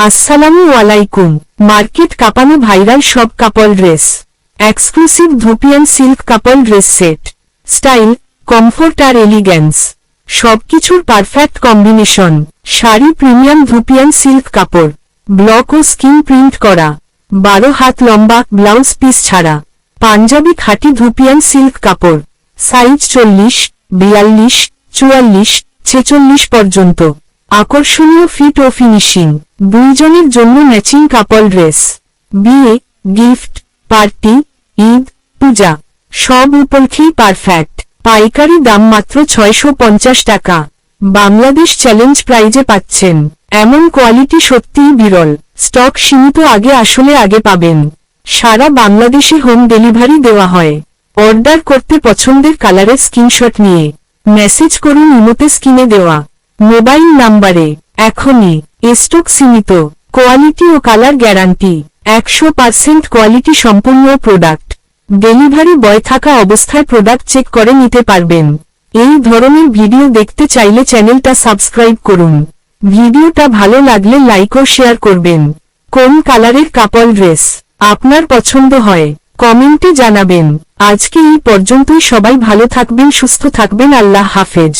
আসসালামু আলাইকুম। মার্কেট কাঁপানো ভাইরাল সব couple dress, exclusive dupion silk couple dress set, style, comfort আর এলিগ্যান্স সবকিছুর perfect combination. Sari premium dupion silk কাপড়, ব্লক ও স্কিন প্রিন্ট করা, 12 হাত লম্বা, ব্লাউজ পিস ছাড়া। পাঞ্জাবি খাঁটি ধুপিয়ান সিল্ক কাপড়, সাইজ 40, 42, 44, 46 পর্যন্ত। আকর্ষণীয় ফিট ও ফিনিশিং। দুইজনের জন্য ম্যাচিং কাপল ড্রেস, বিয়ে, গিফট, পার্টি, ঈদ, পূজা সব উপলক্ষেই পারফেক্ট। পাইকারি দাম মাত্র 650 টাকা। বাংলাদেশ চ্যালেঞ্জ প্রাইজে পাচ্ছেন। এমন কোয়ালিটি সত্যিই বিরল। স্টক সীমিত, আগে আসলে আগে পাবেন। সারা বাংলাদেশে হোম ডেলিভারি দেওয়া হয়। অর্ডার করতে পছন্দের কালারের স্ক্রিনশট নিয়ে মেসেজ করুন ইমোতে স্ক্রিনে দেওয়া মোবাইল নাম্বারে। এখনই। স্টক সীমিত, কোয়ালিটি ও কালার গ্যারান্টি, 100% কোয়ালিটি সম্পূর্ণ প্রোডাক্ট। ডেলিভারি বয় থাকা অবস্থায় প্রোডাক্ট চেক করে নিতে পারবেন। এই ধরনের ভিডিও দেখতে চাইলে চ্যানেলটা সাবস্ক্রাইব করুন। ভিডিওটা ভালো লাগলে লাইক ও শেয়ার করবেন। কোন কালারের কাপল ড্রেস আপনার পছন্দ হয় কমেন্টে জানাবেন। আজকে এই পর্যন্তই। সবাই ভালো থাকবেন, সুস্থ থাকবেন। আল্লাহ হাফেজ।